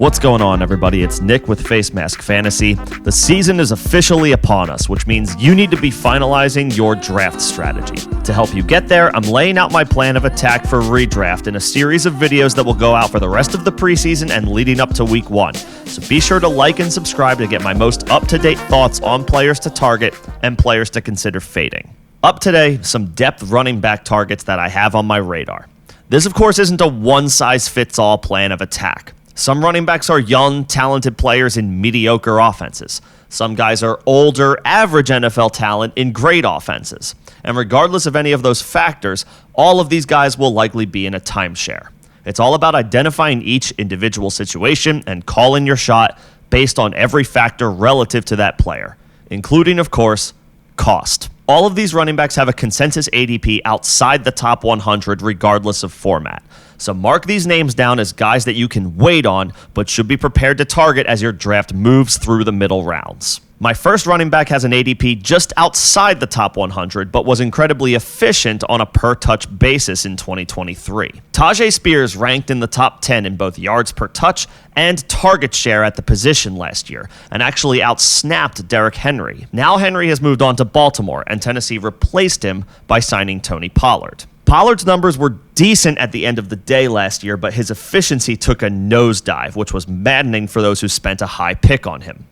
What's going on, everybody? It's Nick with Facemask Fantasy. The season is officially upon us, which means you need to be finalizing your draft strategy. To help you get there, I'm laying out my plan of attack for Redraft in a series of videos that will go out for the rest of the preseason and leading up to week 1. So be sure to like and subscribe to get my most up-to-date thoughts on players to target and players to consider fading. Up today, some depth running back targets that I have on my radar. This, of course, isn't a one-size-fits-all plan of attack. Some running backs are young, talented players in mediocre offenses. Some guys are older, average NFL talent in great offenses. And regardless of any of those factors, all of these guys will likely be in a timeshare. It's all about identifying each individual situation and calling your shot based on every factor relative to that player, including, of course, cost. All of these running backs have a consensus ADP outside the top 100 regardless of format. So mark these names down as guys that you can wait on, but should be prepared to target as your draft moves through the middle rounds. My first running back has an ADP just outside the top 100, but was incredibly efficient on a per-touch basis in 2023. Tajay Spears ranked in the top 10 in both yards per touch and target share at the position last year, and actually outsnapped Derrick Henry. Now Henry has moved on to Baltimore, and Tennessee replaced him by signing Tony Pollard. Pollard's numbers were decent at the end of the day last year, but his efficiency took a nosedive, which was maddening for those who spent a high pick on him.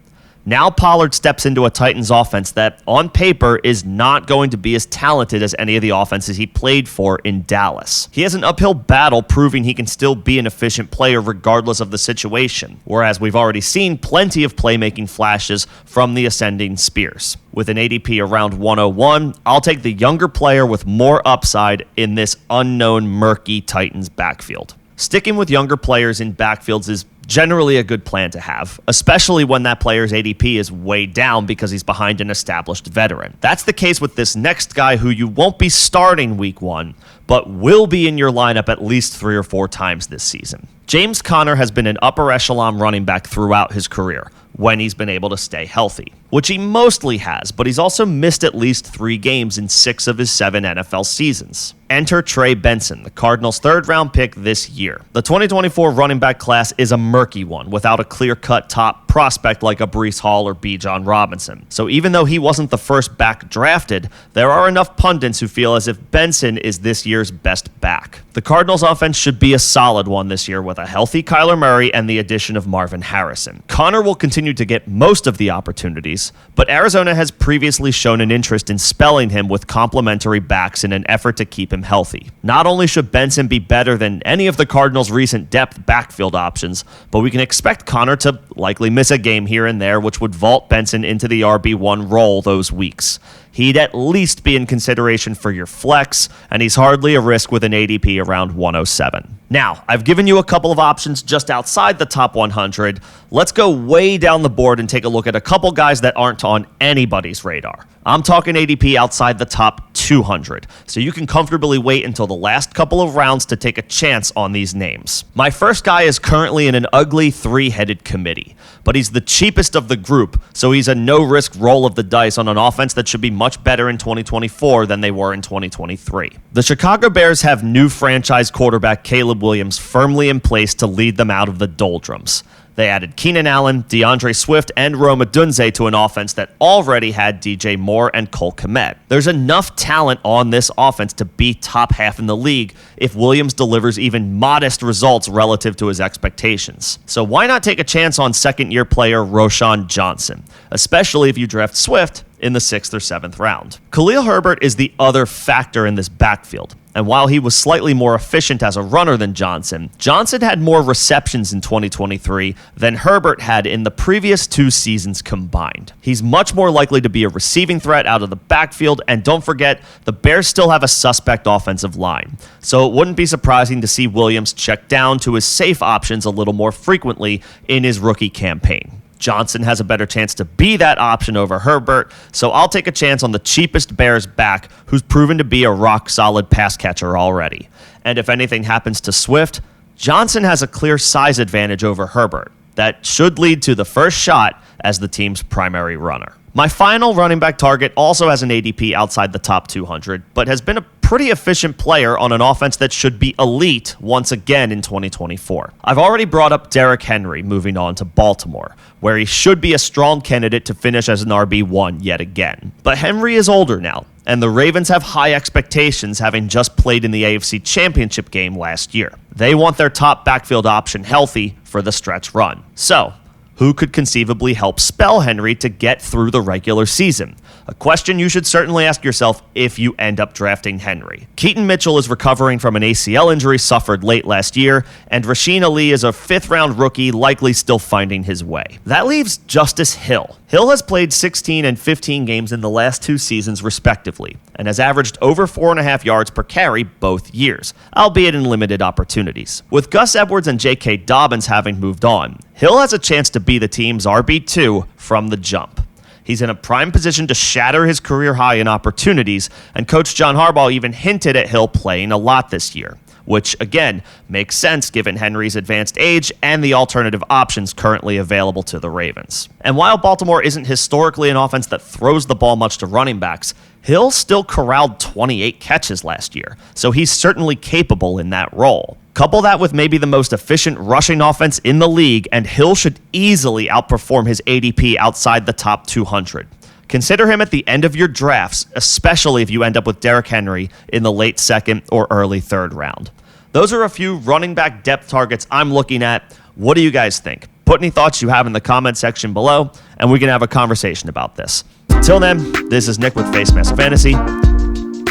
Now Pollard steps into a Titans offense that, on paper, is not going to be as talented as any of the offenses he played for in Dallas. He has an uphill battle proving he can still be an efficient player regardless of the situation, whereas we've already seen plenty of playmaking flashes from the ascending Spears. With an ADP around 101, I'll take the younger player with more upside in this unknown, murky Titans backfield. Sticking with younger players in backfields is generally a good plan to have, especially when that player's ADP is way down because he's behind an established veteran. That's the case with this next guy who you won't be starting week 1, but will be in your lineup at least 3 or 4 times this season. James Conner has been an upper echelon running back throughout his career, when he's been able to stay healthy, which he mostly has, but he's also missed at least 3 games in 6 of his 7 NFL seasons. Enter Trey Benson, the Cardinals' 3rd-round pick this year. The 2024 running back class is a murky one, without a clear-cut top prospect like a Breece Hall or Bijan Robinson. So even though he wasn't the first back drafted, there are enough pundits who feel as if Benson is this year's best back. The Cardinals' offense should be a solid one this year with a healthy Kyler Murray and the addition of Marvin Harrison. Conner will continue to get most of the opportunities, but Arizona has previously shown an interest in spelling him with complementary backs in an effort to keep him healthy. Not only should Benson be better than any of the Cardinals' recent depth backfield options, but we can expect Conner to likely miss a game here and there, which would vault Benson into the RB1 role those weeks. He'd at least be in consideration for your flex, and he's hardly a risk with an ADP around 107. Now, I've given you a couple of options just outside the top 100. Let's go way down the board and take a look at a couple guys that aren't on anybody's radar. I'm talking ADP outside the top 200, so you can comfortably wait until the last couple of rounds to take a chance on these names. My first guy is currently in an ugly 3-headed committee, but he's the cheapest of the group, so he's a no-risk roll of the dice on an offense that should be much better in 2024 than they were in 2023. The Chicago Bears have new franchise quarterback Caleb Williams firmly in place to lead them out of the doldrums. They added Keenan Allen, DeAndre Swift, and Rome Odunze to an offense that already had DJ Moore and Cole Kmet. There's enough talent on this offense to be top half in the league if Williams delivers even modest results relative to his expectations. So why not take a chance on second-year player Roschon Johnson, especially if you draft Swift in the 6th or 7th round. Khalil Herbert is the other factor in this backfield. And while he was slightly more efficient as a runner than Johnson, Johnson had more receptions in 2023 than Herbert had in the previous 2 seasons combined. He's much more likely to be a receiving threat out of the backfield, and don't forget, the Bears still have a suspect offensive line. So it wouldn't be surprising to see Williams check down to his safe options a little more frequently in his rookie campaign. Johnson has a better chance to be that option over Herbert, so I'll take a chance on the cheapest Bears back who's proven to be a rock-solid pass catcher already. And if anything happens to Swift, Johnson has a clear size advantage over Herbert. That should lead to the first shot as the team's primary runner. My final running back target also has an ADP outside the top 200, but has been a pretty efficient player on an offense that should be elite once again in 2024. I've already brought up Derrick Henry moving on to Baltimore, where he should be a strong candidate to finish as an RB1 yet again. But Henry is older now, and the Ravens have high expectations having just played in the AFC Championship game last year. They want their top backfield option healthy for the stretch run. So, who could conceivably help spell Henry to get through the regular season? A question you should certainly ask yourself if you end up drafting Henry. Keaton Mitchell is recovering from an ACL injury suffered late last year, and Rasheen Ali is a fifth-round rookie likely still finding his way. That leaves Justice Hill. Hill has played 16 and 15 games in the last 2 seasons respectively, and has averaged over 4.5 yards per carry both years, albeit in limited opportunities. With Gus Edwards and J.K. Dobbins having moved on, Hill has a chance to be the team's RB2 from the jump. He's in a prime position to shatter his career high in opportunities, and Coach John Harbaugh even hinted at Hill playing a lot this year, which, again, makes sense given Henry's advanced age and the alternative options currently available to the Ravens. And while Baltimore isn't historically an offense that throws the ball much to running backs, Hill still corralled 28 catches last year, so he's certainly capable in that role. Couple that with maybe the most efficient rushing offense in the league, and Hill should easily outperform his ADP outside the top 200. Consider him at the end of your drafts, especially if you end up with Derrick Henry in the late second or early third round. Those are a few running back depth targets I'm looking at. What do you guys think? Put any thoughts you have in the comment section below, and we can have a conversation about this. Until then, this is Nick with Facemask Fantasy.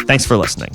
Thanks for listening.